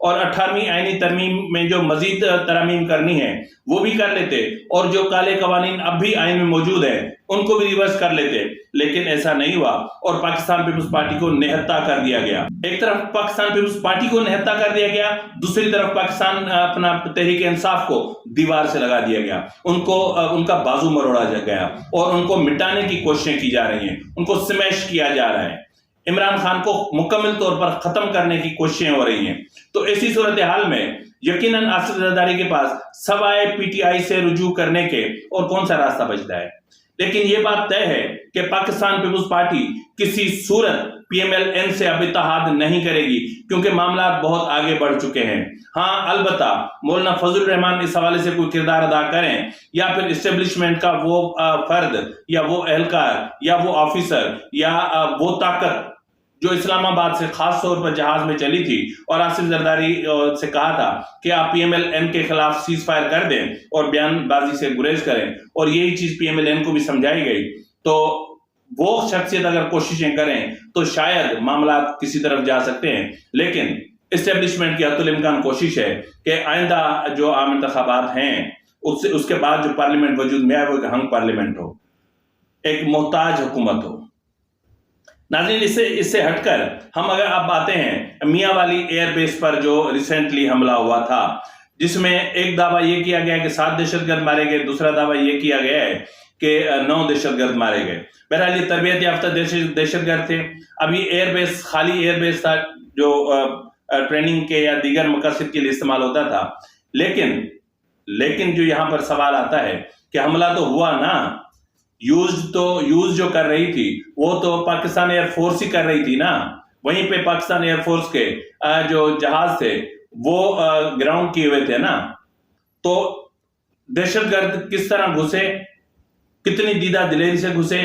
اور 18ویں آئینی ترمیم میں جو مزید ترامیم کرنی ہے وہ بھی کر لیتے، اور جو کالے قوانین اب بھی آئین میں موجود ہیں ان کو بھی ریورس کر لیتے، لیکن ایسا نہیں ہوا اور پاکستان پیپلز پارٹی کو نہتا کر دیا گیا۔ ایک طرف پاکستان پیپلز پارٹی کو نہتا کر دیا گیا، دوسری طرف پاکستان اپنا تحریک انصاف کو دیوار سے لگا دیا گیا، ان کا بازو مروڑا گیا اور ان کو مٹانے کی کوششیں کی جا رہی ہیں، ان کو سمیش کیا جا رہا ہے، عمران خان کو مکمل طور پر ختم کرنے کی کوششیں ہو رہی ہیں۔ تو ایسی صورتحال میں یقیناً آصف زرداری کے پاس سوائے پی ٹی آئی سے رجوع کرنے کے اور کون سا راستہ بچتا ہے؟ لیکن یہ بات طے ہے کہ پاکستان پیپلز پارٹی کسی صورت پی ایم ایل این سے اب اتحاد نہیں کرے گی، کیونکہ معاملات بہت آگے بڑھ چکے ہیں۔ ہاں البتہ مولانا فضل الرحمان اس حوالے سے کوئی کردار ادا کریں، یا پھر اسٹیبلشمنٹ کا وہ فرد یا وہ اہلکار یا وہ آفیسر یا وہ طاقت جو اسلام آباد سے خاص طور پر جہاز میں چلی تھی اور آصف زرداری سے کہا تھا کہ آپ پی ایم ایل این کے خلاف سیز فائر کر دیں اور بیان بازی سے گریز کریں، اور یہی چیز پی ایم ایل این کو بھی سمجھائی گئی، تو وہ شخصیت اگر کوششیں کریں تو شاید معاملات کسی طرف جا سکتے ہیں۔ لیکن اسٹیبلشمنٹ کی حتی الامکان کوشش ہے کہ آئندہ جو عام انتخابات ہیں اس کے بعد جو پارلیمنٹ وجود میں آئے وہ ایک ہنگ پارلیمنٹ ہو، ایک محتاج حکومت ہو۔ ناظرین اس سے ہٹ کر ہم اگر آپ آتے ہیں میاں والی ایئر بیس پر جو ریسنٹلی حملہ ہوا تھا، جس میں ایک دعویٰ یہ کیا گیا کہ 7 دہشت گرد مارے گئے، دوسرا دعویٰ یہ کیا گیا ہے کہ 9 دہشت گرد مارے گئے۔ بہرحال یہ تربیت یافتہ دہشت گرد تھے۔ اب یہ ایئر بیس خالی ایئر بیس تھا جو ٹریننگ کے یا دیگر مقاصد کے لیے استعمال ہوتا تھا، لیکن جو یہاں پر سوال آتا ہے کہ حملہ تو ہوا نا، یوز جو کر رہی تھی وہ تو پاکستان ایئر فورس ہی کر رہی تھی نا، وہیں پہ پاکستان ایئر فورس کے جو جہاز تھے وہ گراؤنڈ کیے ہوئے تھے نا۔ تو دہشت گرد کس طرح گھسے، کتنی دیدہ دلیری سے گھسے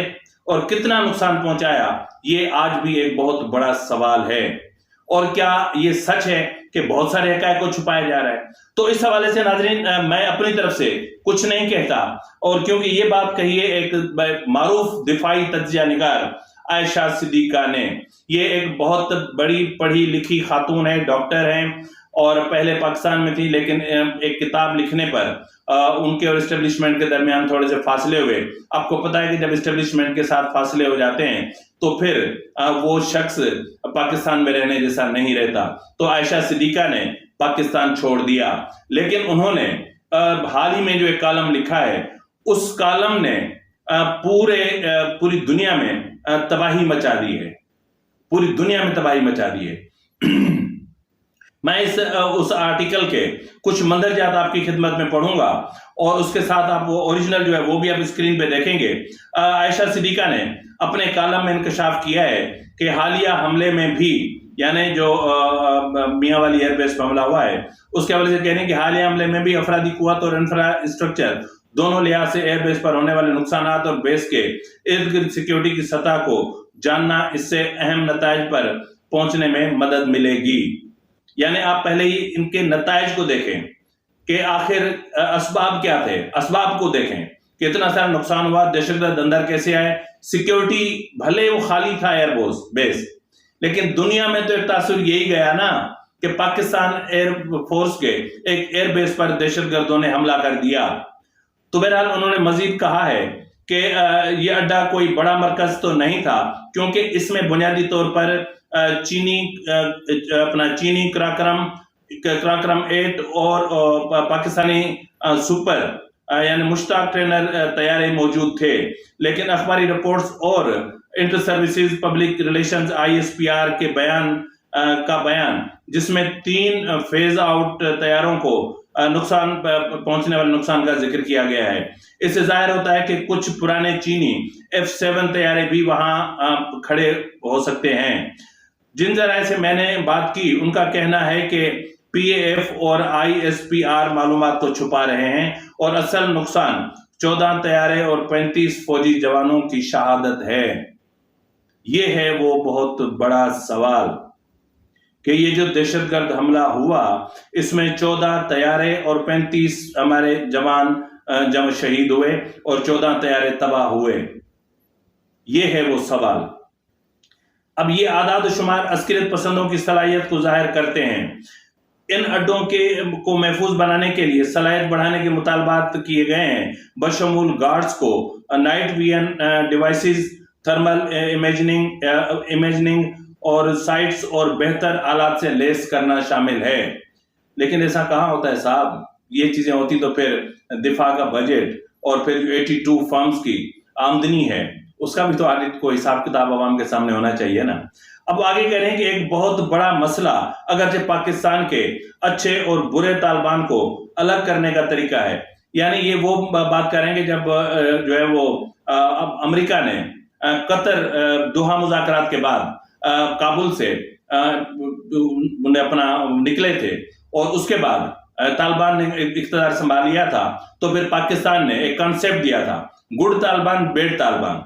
اور کتنا نقصان پہنچایا، یہ آج بھی ایک بہت بڑا سوال ہے۔ اور کیا یہ سچ ہے کہ بہت سارے حقائق کو چھپایا جا رہا ہے؟ تو اس حوالے سے ناظرین میں اپنی طرف سے کچھ نہیں کہتا، اور کیونکہ یہ بات کہی ہے ایک معروف دفاعی تجزیہ نگار عائشہ صدیقہ نے، یہ ایک بہت بڑی پڑھی لکھی خاتون ہے، ڈاکٹر ہیں، اور پہلے پاکستان میں تھی، لیکن ایک کتاب لکھنے پر ان کے اور اسٹیبلشمنٹ کے درمیان تھوڑے سے فاصلے ہوئے۔ آپ کو پتا ہے کہ جب اسٹیبلشمنٹ کے ساتھ فاصلے ہو جاتے ہیں تو پھر وہ شخص پاکستان میں رہنے جیسا نہیں رہتا، تو عائشہ صدیقہ نے پاکستان چھوڑ دیا۔ لیکن انہوں نے حال ہی میں جو ایک کالم لکھا ہے، اس کالم نے پوری دنیا میں تباہی مچا دی ہے، پوری دنیا میں تباہی مچا دی ہے۔ میں اس آرٹیکل کے کچھ مندرجات آپ کی خدمت میں پڑھوں گا، اور اس کے ساتھ آپ وہ اوریجنل جو ہے وہ بھی آپ اسکرین پہ دیکھیں گے۔ عائشہ صدیقہ نے اپنے کالم میں انکشاف کیا ہے کہ حالیہ حملے میں بھی، یعنی جو میاں والی ایئر بیس پر حملہ ہوا ہے اس کے حوالے سے کہنے کہ حالیہ حملے میں بھی افرادی قوت اور انفراسٹرکچر دونوں لحاظ سے ایئر بیس پر ہونے والے نقصانات اور بیس کے ارد گرد سیکیورٹی کی سطح کو جاننا اس سے اہم نتائج پر پہنچنے میں مدد ملے گی۔ یعنی آپ پہلے ہی ان کے نتائج کو دیکھیں کہ آخر اسباب کیا تھے، اسباب کو دیکھیں کہ اتنا سارا نقصان ہوا، دہشت گرد اندر کیسے آئے، سیکیورٹی بھلے وہ خالی تھا ایئر بیس، لیکن دنیا میں تو ایک تاثر یہی گیا نا کہ پاکستان ایئر فورس کے ایک ایئر بیس پر دہشت گردوں نے حملہ کر دیا۔ تو بہرحال انہوں نے مزید کہا ہے کہ یہ اڈا کوئی بڑا مرکز تو نہیں تھا، کیونکہ اس میں بنیادی طور پر چینی کراکرم 8 اور پاکستانی سپر یعنی مشتاق ٹرینر طیارے موجود تھے، لیکن اخباری رپورٹس اور inter services public relations ISPR کے بیان جس میں 3 فیز آؤٹ طیاروں کو پہنچنے والے نقصان کا ذکر کیا گیا ہے۔ اس سے ظاہر ہوتا ہے کہ کچھ پرانے چینی F7 طیارے بھی وہاں کھڑے ہو سکتے ہیں۔ جن ذرائع سے میں نے بات کی ان کا کہنا ہے کہ PAF اور ISPR معلومات کو چھپا رہے ہیں، اور اصل نقصان 14 طیارے اور 35 فوجی جوانوں کی شہادت ہے۔ یہ ہے وہ بہت بڑا سوال کہ یہ جو دہشت گرد حملہ ہوا اس میں 14 طیارے اور 35 ہمارے جوان شہید ہوئے اور 14 طیارے تباہ ہوئے۔ یہ ہے وہ سوال۔ اب یہ اعداد و شمار عسکریت پسندوں کی صلاحیت کو ظاہر کرتے ہیں۔ ان اڈوں کو محفوظ بنانے کے لیے صلاحیت بڑھانے کے مطالبات کیے گئے ہیں، بشمول گارڈز کو night vision devices, thermal imagining اور سائٹس اور بہتر آلات سے لیس کرنا شامل ہے۔ لیکن ایسا کہاں ہوتا ہے صاحب؟ یہ چیزیں ہوتی تو پھر دفاع کا بجٹ اور پھر 82 فرمز کی آمدنی ہے، اس کا بھی تو آڈٹ کو حساب کتاب عوام کے سامنے ہونا چاہیے نا۔ اب آگے کہہ رہے ہیں کہ ایک بہت بڑا مسئلہ اگرچہ پاکستان کے اچھے اور برے طالبان کو الگ کرنے کا طریقہ ہے، یعنی یہ وہ بات کریں گے جب جو ہے وہ امریکہ نے قطر دوحہ مذاکرات کے بعد کابل سے اپنا نکلے تھے اور اس کے بعد طالبان نے اقتدار سنبھال لیا تھا، تو پھر پاکستان نے ایک کانسیپٹ دیا تھا، گڈ طالبان بیڈ طالبان۔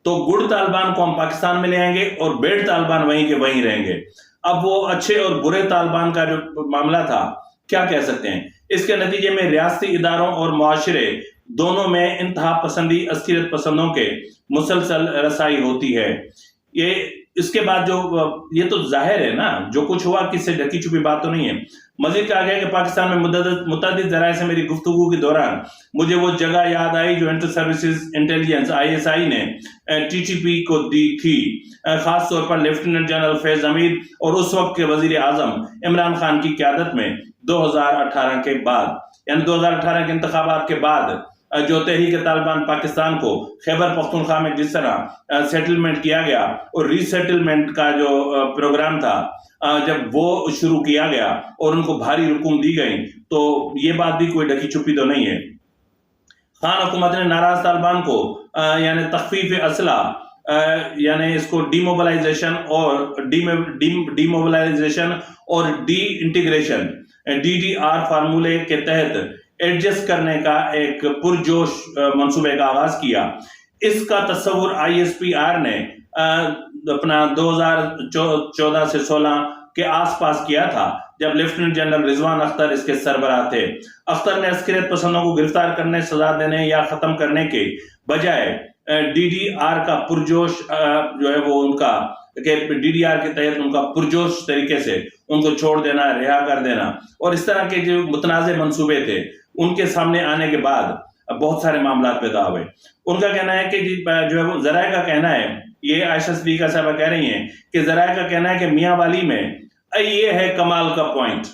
تو گڈ طالبان کو ہم پاکستان میں لے آئیں گے اور بیڈ طالبان وہیں کے وہیں رہیں گے۔ اب وہ اچھے اور برے طالبان کا جو معاملہ تھا، کیا کہہ سکتے ہیں؟ اس کے نتیجے میں ریاستی اداروں اور معاشرے دونوں میں انتہا پسندی عسکریت پسندوں کے مسلسل رسائی ہوتی ہے۔ اس کے بعد یہ تو ظاہر ہے نا، جو کچھ ہوا کس سے ڈھکی چھپی بات تو نہیں ہے۔ مزید کہا گیا کہ پاکستان میں متعدد ذرائع سے میری گفتگو کے دوران مجھے وہ جگہ یاد آئی جو انٹر سروسز انٹیلیجنس ISI نے TTP کو دی تھی، خاص طور پر لیفٹیننٹ جنرل فیض حمید اور اس وقت کے وزیر اعظم عمران خان کی قیادت میں 2018 کے بعد، یعنی 2018 کے انتخابات کے بعد جو تحریک طالبان پاکستان کو خیبر پختونخوا میں جس طرح سیٹلمنٹ کیا گیا اور ری سیٹلمنٹ کا جو پروگرام تھا جب وہ شروع کیا گیا اور ان کو بھاری رقوم دی گئی، تو یہ بات بھی کوئی ڈھکی چھپی تو نہیں ہے۔ خان حکومت نے ناراض طالبان کو یعنی تخفیف اسلحہ، یعنی اس کو ڈی موبلائزیشن اور ڈی انٹیگریشن DDR فارمولے کے تحت ایڈجسٹ کرنے کا ایک پرجوش منصوبے کا آغاز کیا۔ اس کا تصور ISPR نے اپنا 2014 سے 16 کے آس پاس کیا تھا، جب لیفٹیننٹ جنرل رضوان اختر اس کے سربراہ تھے۔ اختر نے عسکریت پسندوں کو گرفتار کرنے، سزا دینے یا ختم کرنے کے بجائے DDR کا پرجوش جو ہے وہ ان کا کہ DDR کے تحت ان کا پرجوش طریقے سے ان کو چھوڑ دینا، رہا کر دینا اور اس طرح کے جو متنازع منصوبے تھے ان کے سامنے آنے کے بعد بہت سارے معاملات پیدا ہوئے۔ ان کا کہنا ہے کہ جو ہے وہ ذرائع کا کہنا ہے، یہ عائشہ صدیقہ صاحبہ کہہ رہی ہیں کہ ذرائع کا کہنا ہے کہ میاں والی میں یہ ہے کمال کا پوائنٹ،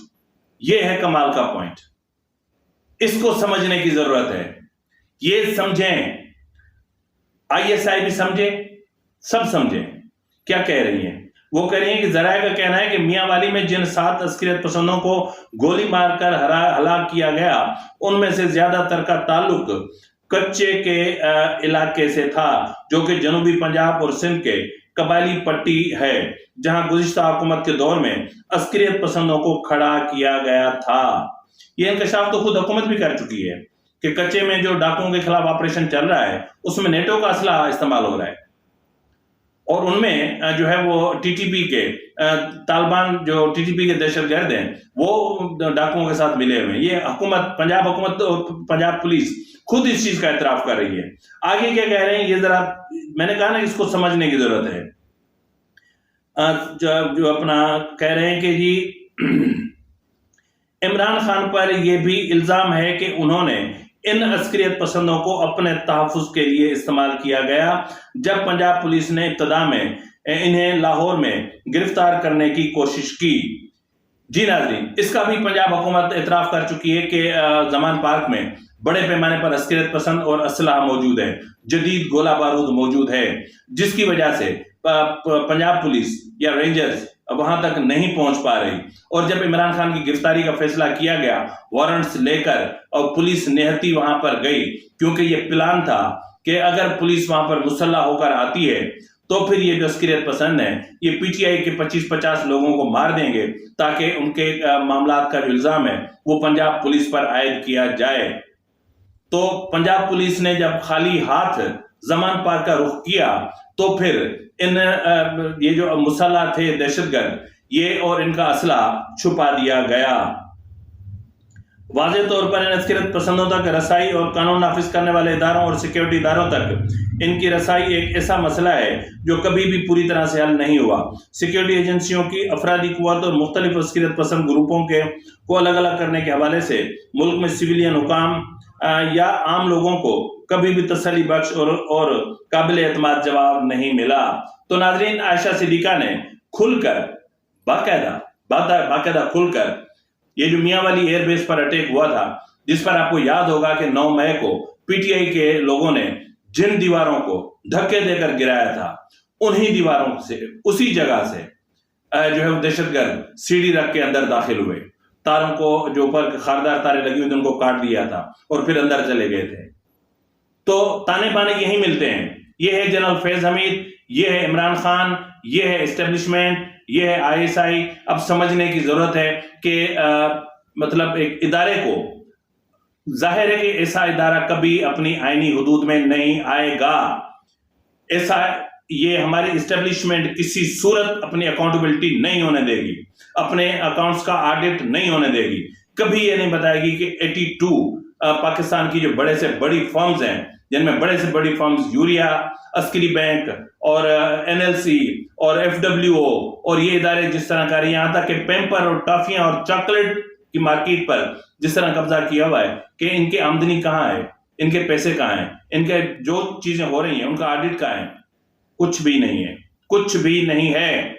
یہ ہے کمال کا پوائنٹ، اس کو سمجھنے کی ضرورت ہے۔ یہ سمجھیں، ISI بھی سمجھے، سب سمجھیں کیا کہہ رہی ہیں۔ وہ کہہ رہی ہیں کہ ذرائع کا کہنا ہے کہ میاں والی میں جن 7 عسکریت پسندوں کو گولی مار کر ہلاک کیا گیا، ان میں سے زیادہ تر کا تعلق کچے کے علاقے سے تھا، جو کہ جنوبی پنجاب اور سندھ کے قبائلی پٹی ہے، جہاں گزشتہ حکومت کے دور میں عسکریت پسندوں کو کھڑا کیا گیا تھا۔ یہ انکشاف تو خود حکومت بھی کر چکی ہے کہ کچے میں جو ڈاکوؤں کے خلاف آپریشن چل رہا ہے اس میں نیٹو کا اسلحہ استعمال ہو رہا ہے، اور ان میں جو ہے وہ TTP کے طالبان جو TTP کے دہشت گرد ہیں وہ ڈاکوؤں کے ساتھ ملے ہوئے ہیں۔ یہ حکومت، پنجاب حکومت اور پنجاب پولیس خود اس چیز کا اعتراف کر رہی ہے۔ آگے کیا کہہ رہے ہیں، یہ ذرا میں نے کہا نا اس کو سمجھنے کی ضرورت ہے۔ جو اپنا کہہ رہے ہیں کہ جی عمران خان پر یہ بھی الزام ہے کہ انہوں نے ان عسکریت پسندوں کو اپنے تحفظ کے لیے استعمال کیا گیا، جب پنجاب پولیس نے ابتدا میں انہیں لاہور میں گرفتار کرنے کی کوشش کی۔ جی ناظرین، اس کا بھی پنجاب حکومت اعتراف کر چکی ہے کہ زمان پارک میں بڑے پیمانے پر عسکریت پسند اور اسلحہ موجود ہے، جدید گولہ بارود موجود ہے، جس کی وجہ سے پنجاب پولیس یا رینجرز وہاں تک نہیں پہنچ پا رہی۔ اور جب عمران خان کی گرفتاری کا فیصلہ کیا گیا وارنٹس لے کر، اور پولیس نہتی وہاں پر گئی، کیونکہ یہ پلان تھا کہ اگر پولیس وہاں پر مسلح ہو کر آتی ہے تو پھر یہ جو عسکریت پسند ہیں یہ PTI کے 25-50 لوگوں کو مار دیں گے، تاکہ ان کے معاملات کا جو الزام ہے وہ پنجاب پولیس پر عائد کیا جائے۔ تو پنجاب پولیس نے جب خالی ہاتھ زمان پارک کا رخ کیا تو پھر یہ جو مسلح تھے دہشت گرد، یہ اور ان کا اسلحہ چھپا دیا گیا۔ واضح طور پر ان عسکریت پسندوں تک رسائی اور قانون نافذ کرنے والے اداروں اور سیکیورٹی اداروں تک ان کی رسائی ایک ایسا مسئلہ ہے جو کبھی بھی پوری طرح سے حل نہیں ہوا۔ سیکیورٹی ایجنسیوں کی افرادی قوت اور مختلف عسکریت پسند گروپوں کو الگ الگ کرنے کے حوالے سے ملک میں سویلین حکام یا عام لوگوں کو کبھی بھی تسلی بخش اور قابل اعتماد جواب نہیں ملا۔ تو ناظرین، عائشہ صدیقہ نے کھل کر باقاعدہ کھل کر یہ جو میاں والی ایئر بیس پر اٹیک ہوا تھا، جس پر آپ کو یاد ہوگا کہ 9 مئی کو پی ٹی آئی کے لوگوں نے جن دیواروں کو دھکے دے کر گرایا تھا، انہی دیواروں سے، اسی جگہ سے جو ہے دہشت گرد سیڑھی رکھ کے اندر داخل ہوئے، تاروں کو جو اوپر خاردار تاریں لگی ہوئی تھیں ان کو کاٹ دیا تھا اور پھر اندر چلے گئے تھے۔ تو تانے بانے یہی ملتے ہیں۔ یہ ہے جنرل فیض حمید، یہ ہے عمران خان، یہ ہے اسٹیبلشمنٹ، یہ ہے آئی ایس آئی۔ اب سمجھنے کی ضرورت ہے کہ مطلب ایک ادارے کو، ظاہر ہے کہ ایسا ادارہ کبھی اپنی آئینی حدود میں نہیں آئے گا۔ ایسا یہ ہماری اسٹیبلشمنٹ کسی صورت اپنی اکاؤنٹیبلٹی نہیں ہونے دے گی، اپنے اکاؤنٹس کا آڈٹ نہیں ہونے دے گی، کبھی یہ نہیں بتائے گی کہ 82 پاکستان کی جو بڑے سے بڑی فرمز ہیں، جن میں بڑے سے بڑی فرمز یوریا، عسکری بینک اور این ایل سی اور ایف ڈبلیو او اور یہ ادارے جس طرح کر رہے ہیں، یہاں تک کہ پیمپر اور ٹافیاں اور چاکلیٹ کی مارکیٹ پر جس طرح قبضہ کیا ہوا ہے، کہ ان کی آمدنی کہاں ہے، ان کے پیسے کہاں ہیں، ان کے جو چیزیں ہو رہی ہیں ان کا آڈٹ کہاں ہے؟ کچھ بھی نہیں ہے، کچھ بھی نہیں ہے۔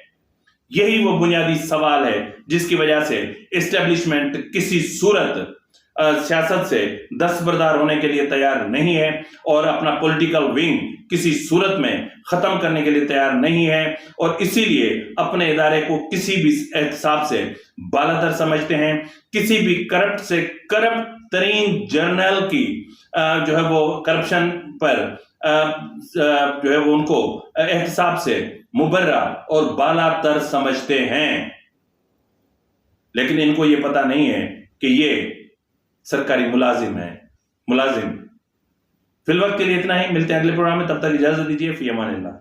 یہی وہ بنیادی سوال ہے جس کی وجہ سے اسٹیبلشمنٹ کسی صورت سیاست سے دستبردار ہونے کے لیے تیار نہیں ہے اور اپنا پولیٹیکل ونگ کسی صورت میں ختم کرنے کے لیے تیار نہیں ہے، اور اسی لیے اپنے ادارے کو کسی بھی احتساب سے بالاتر سمجھتے ہیں۔ کسی بھی کرپٹ سے کرپٹ ترین جرنل کی جو ہے وہ کرپشن پر جو ہے وہ ان کو احتساب سے مبرہ اور بالاتر سمجھتے ہیں، لیکن ان کو یہ پتہ نہیں ہے کہ یہ سرکاری ملازم ہے۔ فی الوقت کے لیے اتنا ہی، ملتے ہیں اگلے پروگرام میں، تب تک اجازت دیجیے، فی امان اللہ۔